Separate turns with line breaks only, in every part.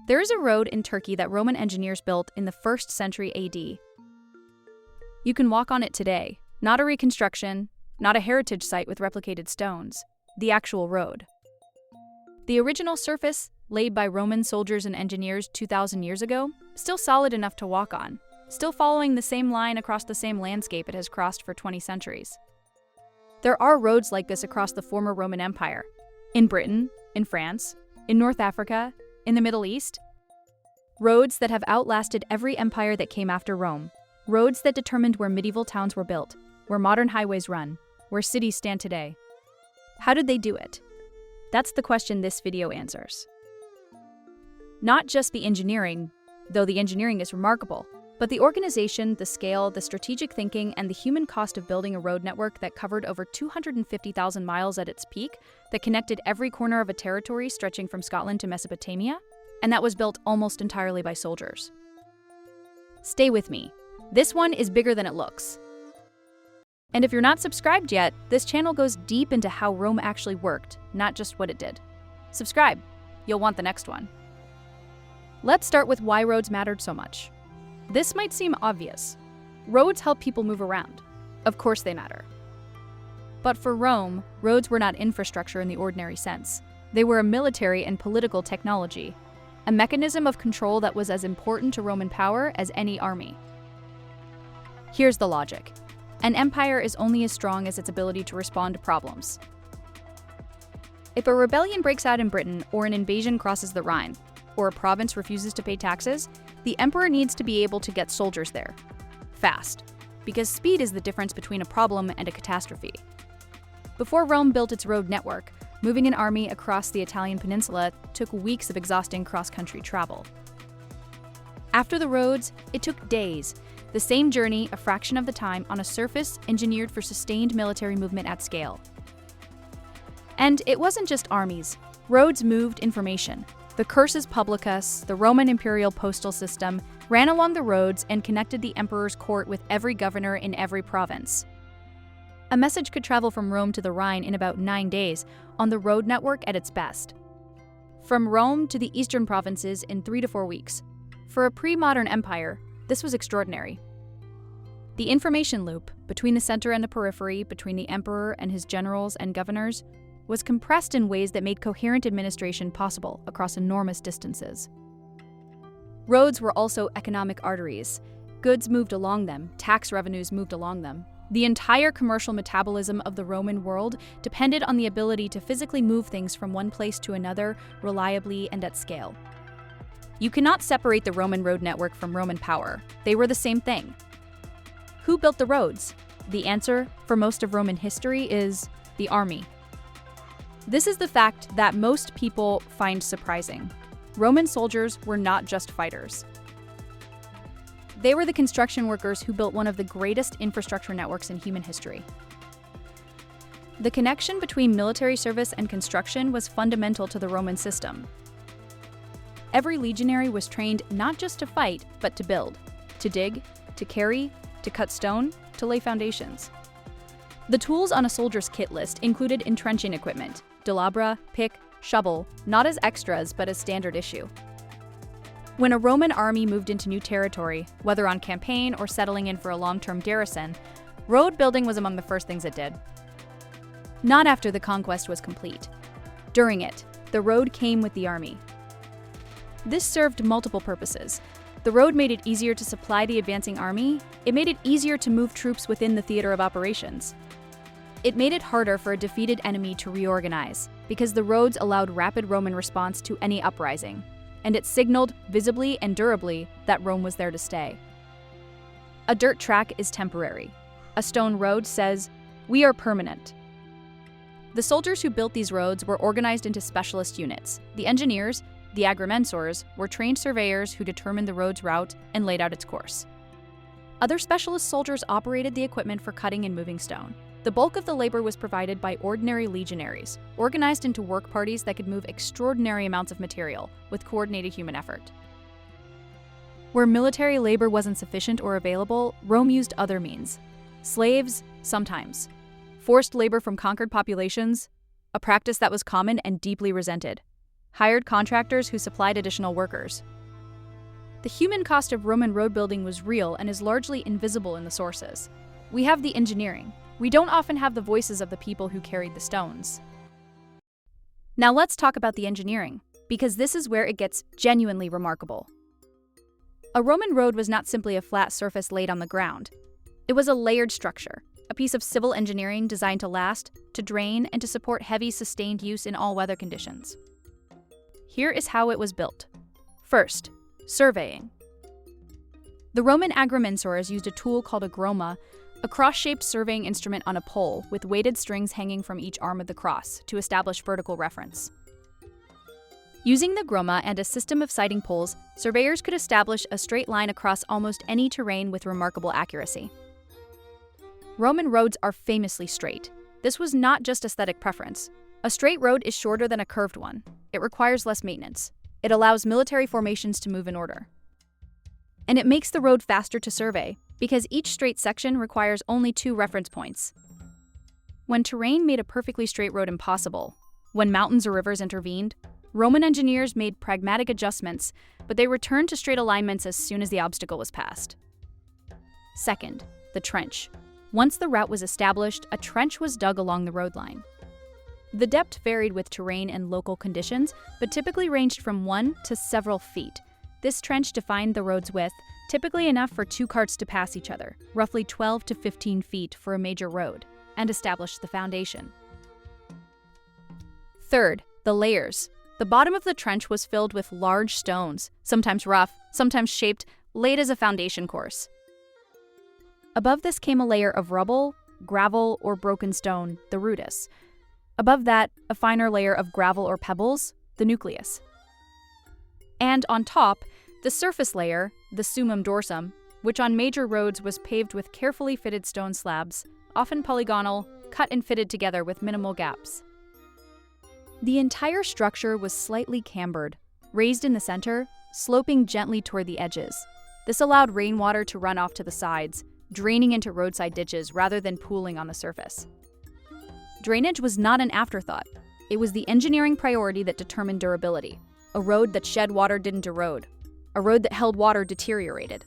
There is a road in Turkey that Roman engineers built in the 1st century AD. You can walk on it today, not a reconstruction, not a heritage site with replicated stones, the actual road. The original surface, laid by Roman soldiers and engineers 2,000 years ago, still solid enough to walk on, still following the same line across the same landscape it has crossed for 20 centuries. There are roads like this across the former Roman Empire, in Britain, in France, in North Africa, in the Middle East. Roads that have outlasted every empire that came after Rome. Roads that determined where medieval towns were built, where modern highways run, where cities stand today. How did they do it? That's the question this video answers. Not just the engineering, though the engineering is remarkable, but the organization, the scale, the strategic thinking, and the human cost of building a road network that covered over 250,000 miles at its peak, that connected every corner of a territory stretching from Scotland to Mesopotamia, and that was built almost entirely by soldiers. Stay with me. This one is bigger than it looks. And if you're not subscribed yet, this channel goes deep into how Rome actually worked, not just what it did. Subscribe. You'll want the next one. Let's start with why roads mattered so much. This might seem obvious. Roads help people move around. Of course they matter. But for Rome, roads were not infrastructure in the ordinary sense. They were a military and political technology, a mechanism of control that was as important to Roman power as any army. Here's the logic. An empire is only as strong as its ability to respond to problems. If a rebellion breaks out in Britain, or an invasion crosses the Rhine, or a province refuses to pay taxes, the emperor needs to be able to get soldiers there. Fast. Because speed is the difference between a problem and a catastrophe. Before Rome built its road network, moving an army across the Italian peninsula took weeks of exhausting cross-country travel. After the roads, it took days. The same journey, a fraction of the time, on a surface engineered for sustained military movement at scale. And it wasn't just armies. Roads moved information. The cursus publicus, the Roman imperial postal system, ran along the roads and connected the emperor's court with every governor in every province. A message could travel from Rome to the Rhine in about 9 days, on the road network at its best. From Rome to the eastern provinces in 3 to 4 weeks. For a pre-modern empire, this was extraordinary. The information loop, between the center and the periphery, between the emperor and his generals and governors, was compressed in ways that made coherent administration possible across enormous distances. Roads were also economic arteries. Goods moved along them, tax revenues moved along them. The entire commercial metabolism of the Roman world depended on the ability to physically move things from one place to another reliably and at scale. You cannot separate the Roman road network from Roman power. They were the same thing. Who built the roads? The answer, for most of Roman history, is the army. This is the fact that most people find surprising. Roman soldiers were not just fighters. They were the construction workers who built one of the greatest infrastructure networks in human history. The connection between military service and construction was fundamental to the Roman system. Every legionary was trained not just to fight, but to build, to dig, to carry, to cut stone, to lay foundations. The tools on a soldier's kit list included entrenching equipment, delabra, pick, shovel, not as extras but as standard issue. When a Roman army moved into new territory, whether on campaign or settling in for a long-term garrison, road building was among the first things it did. Not after the conquest was complete. During it, the road came with the army. This served multiple purposes. The road made it easier to supply the advancing army. It made it easier to move troops within the theater of operations. It made it harder for a defeated enemy to reorganize, because the roads allowed rapid Roman response to any uprising, and it signaled, visibly and durably, that Rome was there to stay. A dirt track is temporary. A stone road says, "We are permanent." The soldiers who built these roads were organized into specialist units. The engineers, the agrimensors, were trained surveyors who determined the road's route and laid out its course. Other specialist soldiers operated the equipment for cutting and moving stone. The bulk of the labor was provided by ordinary legionaries, organized into work parties that could move extraordinary amounts of material with coordinated human effort. Where military labor wasn't sufficient or available, Rome used other means. Slaves, sometimes. Forced labor from conquered populations, a practice that was common and deeply resented. hired contractors who supplied additional workers. The human cost of Roman road building was real and is largely invisible in the sources. We have the engineering. We don't often have the voices of the people who carried the stones. Now let's talk about the engineering, because this is where it gets genuinely remarkable. A Roman road was not simply a flat surface laid on the ground. It was a layered structure, a piece of civil engineering designed to last, to drain, and to support heavy, sustained use in all weather conditions. Here is how it was built. First, surveying. The Roman agrimensors used a tool called a groma, a cross-shaped surveying instrument on a pole with weighted strings hanging from each arm of the cross to establish vertical reference. Using the groma and a system of sighting poles, surveyors could establish a straight line across almost any terrain with remarkable accuracy. Roman roads are famously straight. This was not just aesthetic preference. A straight road is shorter than a curved one. It requires less maintenance. It allows military formations to move in order. And it makes the road faster to survey, because each straight section requires only 2 reference points. When terrain made a perfectly straight road impossible, when mountains or rivers intervened, Roman engineers made pragmatic adjustments, but they returned to straight alignments as soon as the obstacle was passed. Second, the trench. Once the route was established, a trench was dug along the road line. The depth varied with terrain and local conditions, but typically ranged from 1 to several feet. This trench defined the road's width, typically enough for 2 carts to pass each other, roughly 12 to 15 feet for a major road, and established the foundation. Third, the layers. The bottom of the trench was filled with large stones, sometimes rough, sometimes shaped, laid as a foundation course. Above this came a layer of rubble, gravel, or broken stone, the rudis. Above that, a finer layer of gravel or pebbles, the nucleus. And on top, the surface layer, the summum dorsum, which on major roads was paved with carefully fitted stone slabs, often polygonal, cut and fitted together with minimal gaps. The entire structure was slightly cambered, raised in the center, sloping gently toward the edges. This allowed rainwater to run off to the sides, draining into roadside ditches rather than pooling on the surface. Drainage was not an afterthought. It was the engineering priority that determined durability. A road that shed water didn't erode. A road that held water deteriorated.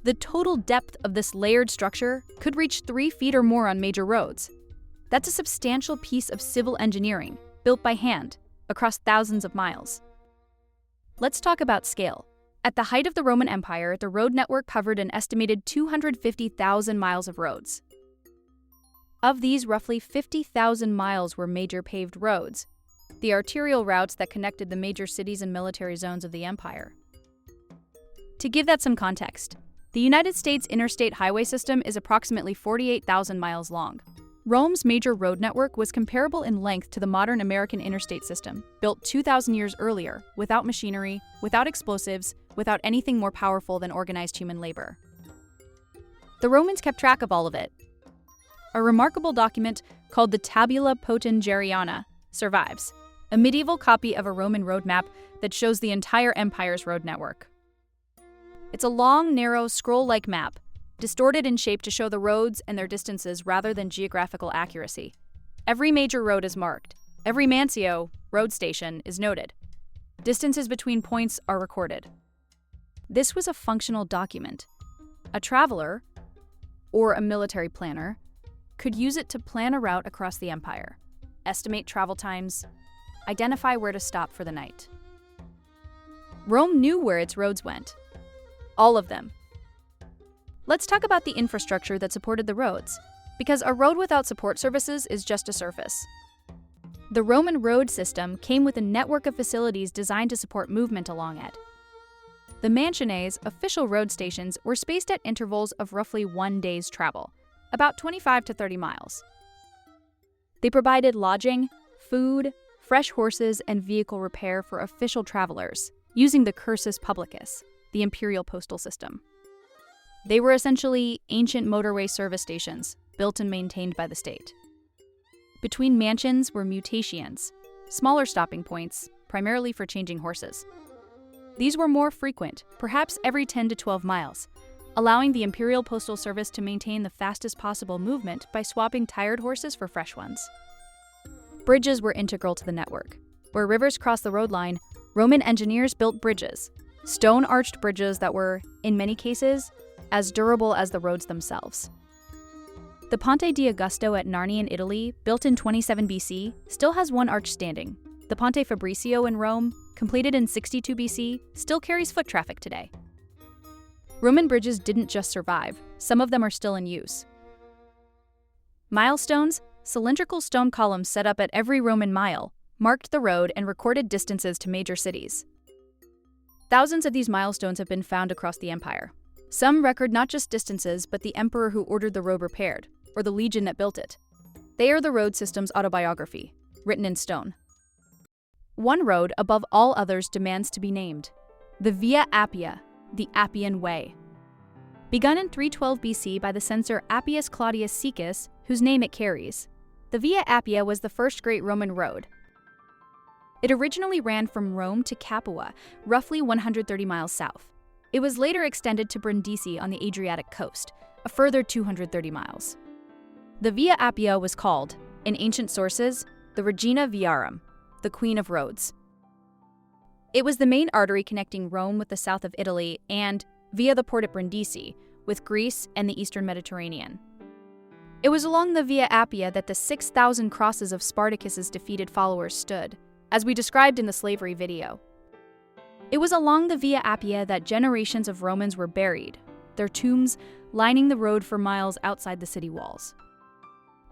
The total depth of this layered structure could reach 3 feet or more on major roads. That's a substantial piece of civil engineering, built by hand, across thousands of miles. Let's talk about scale. At the height of the Roman Empire, the road network covered an estimated 250,000 miles of roads. Of these, roughly 50,000 miles were major paved roads, the arterial routes that connected the major cities and military zones of the empire. To give that some context, the United States interstate highway system is approximately 48,000 miles long. Rome's major road network was comparable in length to the modern American interstate system, built 2,000 years earlier, without machinery, without explosives, without anything more powerful than organized human labor. The Romans kept track of all of it. A remarkable document called the Tabula Potengariana survives, a medieval copy of a Roman road map that shows the entire empire's road network. It's a long, narrow, scroll-like map, distorted in shape to show the roads and their distances rather than geographical accuracy. Every major road is marked. Every mansio, road station, is noted. Distances between points are recorded. This was a functional document. A traveler, or a military planner, could use it to plan a route across the empire, estimate travel times, identify where to stop for the night. Rome knew where its roads went. All of them. Let's talk about the infrastructure that supported the roads, because a road without support services is just a surface. The Roman road system came with a network of facilities designed to support movement along it. The mansiones, official road stations, were spaced at intervals of roughly 1 day's travel, about 25 to 30 miles. They provided lodging, food, fresh horses, and vehicle repair for official travelers, using the cursus publicus, the imperial postal system. They were essentially ancient motorway service stations, built and maintained by the state. Between mansions were mutations, smaller stopping points, primarily for changing horses. These were more frequent, perhaps every 10 to 12 miles, allowing the imperial postal service to maintain the fastest possible movement by swapping tired horses for fresh ones. Bridges were integral to the network. Where rivers crossed the road line, Roman engineers built bridges, stone-arched bridges that were, in many cases, as durable as the roads themselves. The Ponte di Augusto at Narni in Italy, built in 27 BC, still has one arch standing. The Ponte Fabrizio in Rome, completed in 62 BC, still carries foot traffic today. Roman bridges didn't just survive, some of them are still in use. Milestones, cylindrical stone columns set up at every Roman mile, marked the road and recorded distances to major cities. Thousands of these milestones have been found across the empire. Some record not just distances, but the emperor who ordered the road repaired, or the legion that built it. They are the road system's autobiography, written in stone. One road above all others demands to be named: the Via Appia, the Appian Way. Begun in 312 BC by the censor Appius Claudius Caecus, whose name it carries, the Via Appia was the first great Roman road. It originally ran from Rome to Capua, roughly 130 miles south. It was later extended to Brindisi on the Adriatic coast, a further 230 miles. The Via Appia was called, in ancient sources, the Regina Viarum, the Queen of Roads. It was the main artery connecting Rome with the south of Italy and, via the port at Brindisi, with Greece and the eastern Mediterranean. It was along the Via Appia that the 6,000 crosses of Spartacus's defeated followers stood, as we described in the slavery video. It was along the Via Appia that generations of Romans were buried, their tombs lining the road for miles outside the city walls.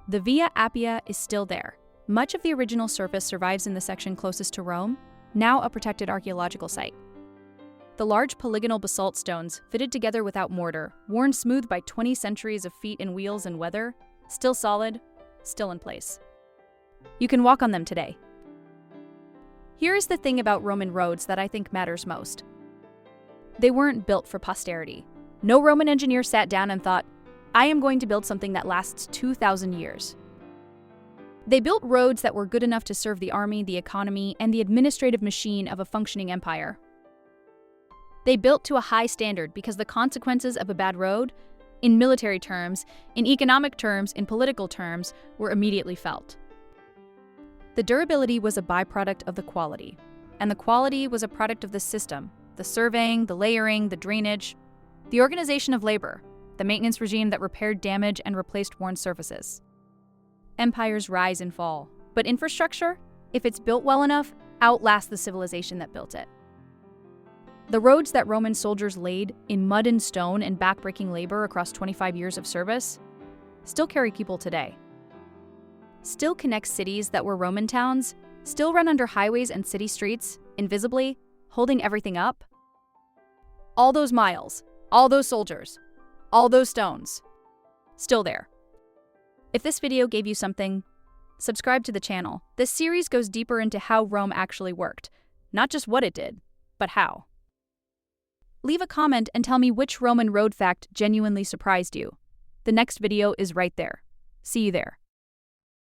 The Via Appia is still there. Much of the original surface survives in the section closest to Rome, now a protected archaeological site. The large polygonal basalt stones, fitted together without mortar, worn smooth by 20 centuries of feet and wheels and weather, still solid, still in place. You can walk on them today. Here is the thing about Roman roads that I think matters most. They weren't built for posterity. No Roman engineer sat down and thought, I am going to build something that lasts 2,000 years. They built roads that were good enough to serve the army, the economy, and the administrative machine of a functioning empire. They built to a high standard because the consequences of a bad road, in military terms, in economic terms, in political terms, were immediately felt. The durability was a byproduct of the quality, and the quality was a product of the system, the surveying, the layering, the drainage, the organization of labor, the maintenance regime that repaired damage and replaced worn surfaces. Empires rise and fall, but infrastructure, if it's built well enough, outlasts the civilization that built it. The roads that Roman soldiers laid in mud and stone and backbreaking labor across 25 years of service still carry people today. Still connect cities that were Roman towns, still run under highways and city streets, invisibly, holding everything up. All those miles, all those soldiers, all those stones, still there. If this video gave you something, subscribe to the channel. This series goes deeper into how Rome actually worked, not just what it did, but how. Leave a comment and tell me which Roman road fact genuinely surprised you. The next video is right there. See you there.